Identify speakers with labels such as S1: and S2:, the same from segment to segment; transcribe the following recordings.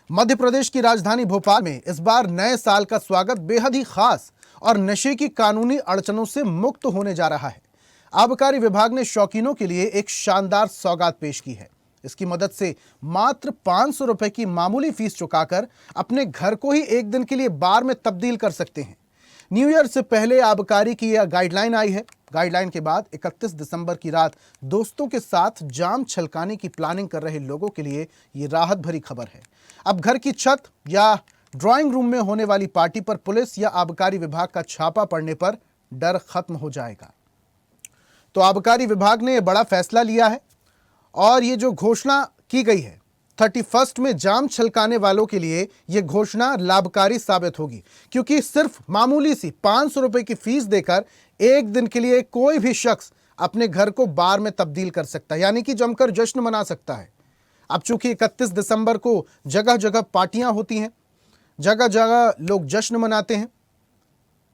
S1: मध्य प्रदेश की राजधानी भोपाल में इस बार नए साल का स्वागत बेहद ही खास और नशे की कानूनी अड़चनों से मुक्त होने जा रहा है। आबकारी विभाग ने शौकीनों के लिए एक शानदार सौगात पेश की है। इसकी मदद से मात्र 500 रुपए की मामूली फीस चुकाकर अपने घर को ही एक दिन के लिए बार में तब्दील कर सकते हैं। न्यू ईयर से पहले आबकारी की यह गाइडलाइन आई है। गाइडलाइन के बाद 31 दिसंबर की रात दोस्तों के साथ जाम छलकाने की प्लानिंग कर रहे लोगों के लिए ये राहत भरी खबर है। अब घर की छत या ड्राइंग रूम में होने वाली पार्टी पर पुलिस या आबकारी विभाग का छापा पड़ने पर डर खत्म हो जाएगा। तो आबकारी विभाग ने बड़ा फैसला लिया है और ये जो घोषणा की गई है 31 में जाम छलकाने वालों के लिए यह घोषणा लाभकारी साबित होगी, क्योंकि सिर्फ मामूली सी 500 रुपए की फीस देकर एक दिन के लिए कोई भी शख्स अपने घर को बार में तब्दील कर सकता है, यानी कि जमकर जश्न मना सकता है। अब चूंकि 31 दिसंबर को जगह जगह पार्टियां होती हैं, जगह जगह लोग जश्न मनाते हैं,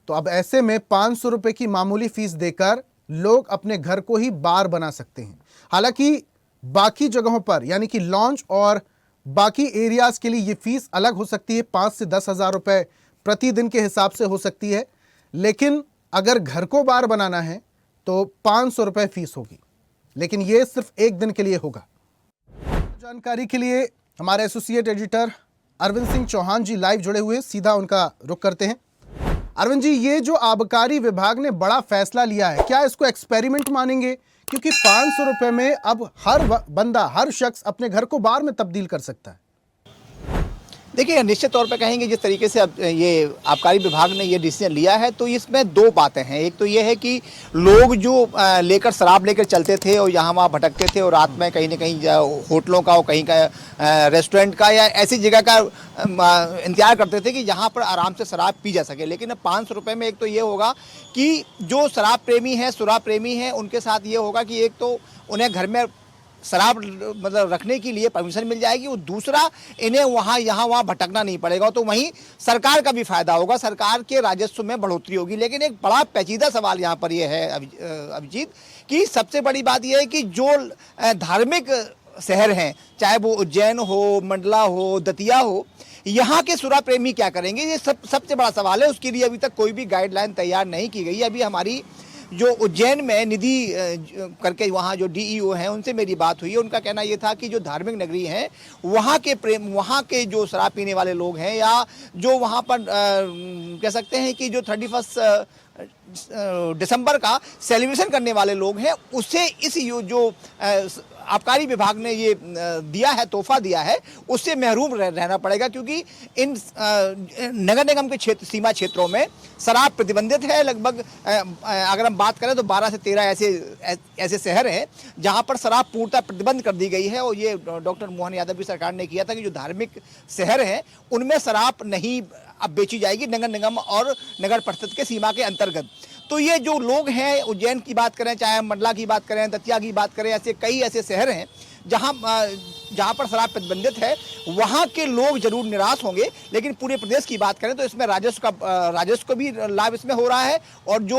S1: तो अब ऐसे में 500 रुपए की मामूली फीस देकर लोग अपने घर को ही बार बना सकते हैं। हालांकि बाकी जगहों पर यानी कि लॉन्च और बाकी एरियाज के लिए ये फीस अलग हो सकती है, 5 से 10 हज़ार रुपए प्रतिदिन के हिसाब से हो सकती है, लेकिन अगर घर को बार बनाना है तो 500 रुपए फीस होगी, लेकिन ये सिर्फ एक दिन के लिए होगा। जानकारी के लिए हमारे एसोसिएट एडिटर अरविंद सिंह चौहान जी लाइव जुड़े हुए, सीधा उनका रुख करते हैं। अरविंद जी, ये जो आबकारी विभाग ने बड़ा फैसला लिया है, क्या इसको एक्सपेरिमेंट मानेंगे? क्योंकि 500 रुपए में अब हर बंदा, हर शख्स अपने घर को बार में तब्दील कर सकता है।
S2: देखिए, निश्चित तौर पे कहेंगे जिस तरीके से अब ये आबकारी विभाग ने ये डिसीजन लिया है, तो इसमें दो बातें हैं। एक तो ये है कि लोग जो लेकर शराब लेकर चलते थे और यहाँ वहाँ भटकते थे और रात में कहीं ना कहीं होटलों का और कहीं का रेस्टोरेंट का या ऐसी जगह का इंतजार करते थे कि यहाँ पर आराम से शराब पी जा सके, लेकिन अब 500 रुपये में एक तो ये होगा कि जो शराब प्रेमी हैं उनके साथ ये होगा कि एक तो उन्हें घर में शराब मतलब रखने के लिए परमिशन मिल जाएगी और दूसरा इन्हें यहाँ वहाँ भटकना नहीं पड़ेगा। तो वहीं सरकार का भी फायदा होगा, सरकार के राजस्व में बढ़ोतरी होगी। लेकिन एक बड़ा पेचीदा सवाल यहाँ पर यह है अभिजीत, कि सबसे बड़ी बात यह है कि जो धार्मिक शहर हैं, चाहे वो उज्जैन हो, मंडला हो, दतिया हो, यहाँ के शराब प्रेमी क्या करेंगे, ये सबसे बड़ा सवाल है। उसके लिए अभी तक कोई भी गाइडलाइन तैयार नहीं की गई। अभी हमारी जो उज्जैन में निधि करके वहाँ जो डीईओ हैं उनसे मेरी बात हुई है। उनका कहना ये था कि जो धार्मिक नगरी हैं वहाँ के जो शराब पीने वाले लोग हैं या जो वहाँ पर कह सकते हैं कि जो 31 दिसंबर का सेलिब्रेशन करने वाले लोग हैं, उससे इस जो आबकारी विभाग ने ये दिया है, तोहफा दिया है, उससे महरूम रहना पड़ेगा। क्योंकि इन नगर निगम के सीमा क्षेत्रों में शराब प्रतिबंधित है। लगभग अगर हम बात करें तो 12 से 13 ऐसे शहर हैं जहां पर शराब पूर्णतः प्रतिबंध कर दी गई है। और ये डॉक्टर मोहन यादव की सरकार ने किया था कि जो धार्मिक शहर हैं उनमें शराब नहीं अब बेची जाएगी, नगर निगम और नगर परिषद के सीमा के अंतर्गत। तो ये जो लोग हैं, उज्जैन की बात करें, चाहे मंडला की बात करें, दतिया की बात करें, ऐसे कई ऐसे शहर हैं जहां पर शराब प्रतिबंधित है, वहां के लोग जरूर निराश होंगे। लेकिन पूरे प्रदेश की बात करें तो इसमें राजस्व का भी लाभ इसमें हो रहा है और जो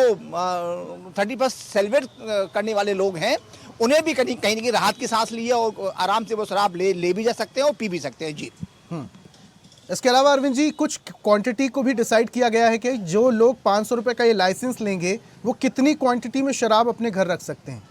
S2: 31 सेलिब्रेट करने वाले लोग हैं उन्हें भी कहीं ना कहीं राहत की सांस ली है और आराम से वो शराब ले भी जा सकते हैं और पी भी सकते हैं। जी,
S1: इसके अलावा अरविंद जी, कुछ क्वांटिटी को भी डिसाइड किया गया है कि जो लोग 500 रुपए का ये लाइसेंस लेंगे वो कितनी क्वांटिटी में शराब अपने घर रख सकते हैं?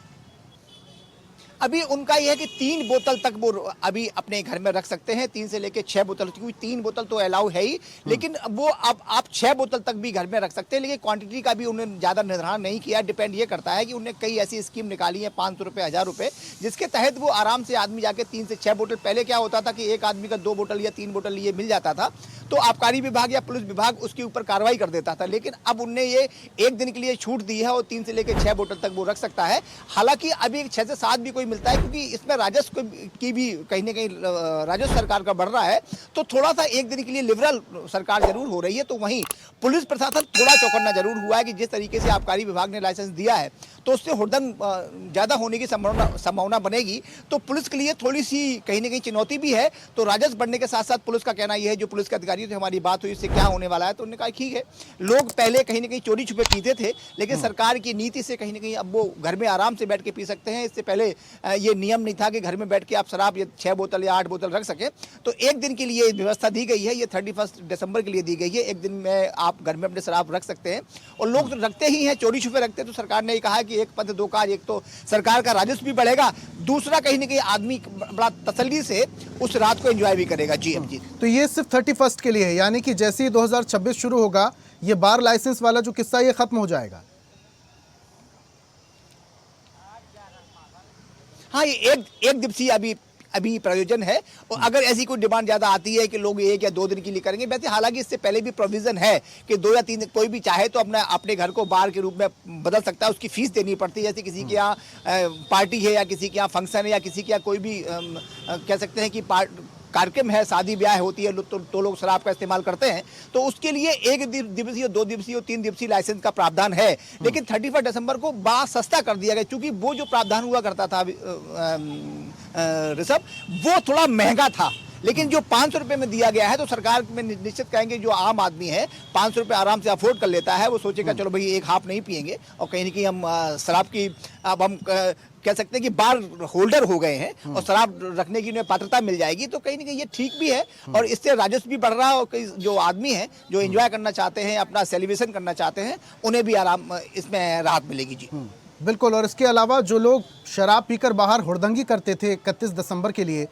S2: अभी उनका यह है कि 3 बोतल तक वो अभी अपने घर में रख सकते हैं, 3 से लेकर 6 बोतल, क्योंकि 3 बोतल तो अलाउ है ही, लेकिन वो अब आप 6 बोतल तक भी घर में रख सकते हैं। लेकिन क्वांटिटी का भी उन्होंने ज़्यादा निर्धारण नहीं किया। डिपेंड ये करता है कि उन्हें कई ऐसी स्कीम निकाली है, 500 रुपये, 1000 रुपये, जिसके तहत वो आराम से आदमी जाके 3 से 6 बोतल, पहले क्या होता था कि एक आदमी का 2 बोतल या 3 बोतल ये मिल जाता था तो आबकारी विभाग या पुलिस विभाग उसके ऊपर कार्रवाई कर देता था। लेकिन अब उनने ये एक दिन के लिए छूट दी है और 3 से लेकर 6 बोतल तक वो रख सकता है। हालांकि अभी 6 से 7 भी कोई मिलता है, क्योंकि इसमें राजस्व की भी कहीं ना कहीं राजस्व सरकार का बढ़ रहा है, तो थोड़ा सा एक दिन के लिए लिबरल सरकार जरूर हो रही है। तो वहीं पुलिस प्रशासन थोड़ा चौकन्ना जरूर हुआ है कि जिस तरीके से आबकारी विभाग ने लाइसेंस दिया है तो उससे हुड़दंग ज़्यादा होने की संभावना बनेगी। तो पुलिस के लिए थोड़ी सी कहीं ना कहीं चुनौती भी है। तो राजस्व बढ़ने के साथ साथ पुलिस का कहना यह है, जो पुलिस के अधिकारी से हमारी बात हुई, इससे क्या होने वाला है, तो उन्होंने कहा ठीक है, लोग पहले कहीं ना कहीं चोरी छुपे पीते थे, लेकिन सरकार की नीति से कहीं ना कहीं अब वो घर में आराम से बैठ के पी सकते हैं। इससे पहले ये नियम नहीं था कि घर में बैठ के आप शराब 6 बोतल या 8 बोतल रख सके। तो एक दिन के लिए व्यवस्था दी गई है, ये 31 दिसंबर के लिए दी गई है। एक दिन में आप घर में अपने शराब रख सकते हैं, और लोग तो रखते ही हैं, चोरी छुपे रखते हैं। तो सरकार ने कहा है कि एक पद दो काज, एक तो सरकार का राजस्व भी बढ़ेगा, दूसरा कहीं ना कहीं आदमी बड़ा तसल्ली से उस रात को एंजॉय भी करेगा। जी अब जी,
S1: तो ये सिर्फ 31 के लिए है, यानी कि जैसे ही 2026 शुरू होगा ये बार लाइसेंस वाला जो किस्सा ये खत्म हो जाएगा।
S2: हाँ, ये एक दिवसीय अभी प्रयोजन है। और अगर ऐसी कोई डिमांड ज़्यादा आती है कि लोग 1 या 2 दिन के लिए करेंगे, वैसे हालांकि इससे पहले भी प्रोविज़न है कि 2 या 3 दिन कोई भी चाहे तो अपने घर को बार के रूप में बदल सकता है। उसकी फीस देनी पड़ती है, जैसे किसी के यहाँ पार्टी है या किसी के यहाँ फंक्शन है या किसी के यहाँ कोई भी कह सकते हैं कि कार्यक्रम है, शादी ब्याह होती है, तो लोग शराब का इस्तेमाल करते हैं। तो उसके लिए 1 दिवसीय, 2 दिवसीय और 3 दिवसीय लाइसेंस का प्रावधान है। लेकिन 31 दिसंबर को बड़ा सस्ता कर दिया गया, क्योंकि वो जो प्रावधान हुआ करता था ऋषभ, वो थोड़ा महंगा था। लेकिन जो 500 रुपये में दिया गया है, तो सरकार में निश्चित कहेंगे जो आम आदमी है 500 रुपये आराम से अफोर्ड कर लेता है। वो सोचेगा चलो भाई एक हाफ नहीं पियेंगे, और कहीं ना कहीं हम शराब की, अब हम कह सकते हैं कि बार होल्डर हो गए हैं और शराब रखने की उन्हें पात्रता मिल जाएगी। तो कहीं ना कहीं ये ठीक भी है, और इससे राजस्व भी बढ़ रहा है। और कई जो आदमी हैं जो एंजॉय करना चाहते हैं, अपना सेलिब्रेशन करना चाहते हैं, उन्हें भी आराम, इसमें राहत मिलेगी। जी
S1: बिल्कुल। और इसके अलावा जो लोग शराब पीकर बाहर हुड़दंगी करते थे 31 दिसंबर के लिए,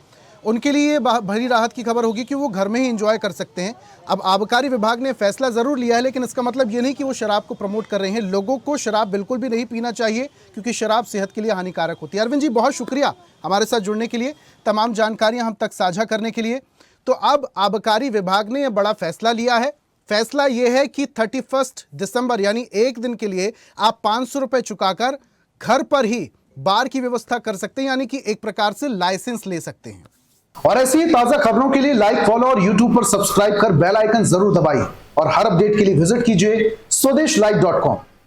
S1: उनके लिए बड़ी राहत की खबर होगी कि वो घर में ही एंजॉय कर सकते हैं। अब आबकारी विभाग ने फैसला ज़रूर लिया है, लेकिन इसका मतलब ये नहीं कि वो शराब को प्रमोट कर रहे हैं। लोगों को शराब बिल्कुल भी नहीं पीना चाहिए, क्योंकि शराब सेहत के लिए हानिकारक होती है। अरविंद जी, बहुत शुक्रिया हमारे साथ जुड़ने के लिए, तमाम जानकारियाँ हम तक साझा करने के लिए। तो अब आबकारी विभाग ने यह बड़ा फैसला लिया है। फैसला ये है कि 31 दिसंबर यानी एक दिन के लिए आप 500 रुपये चुकाकर घर पर ही बार की व्यवस्था कर सकते हैं, यानी कि एक प्रकार से लाइसेंस ले सकते हैं।
S3: और ऐसी ही ताजा खबरों के लिए लाइक, फॉलो और यूट्यूब पर सब्सक्राइब कर बेल आइकन जरूर दबाइए। और हर अपडेट के लिए विजिट कीजिए स्वदेशलाइव.com।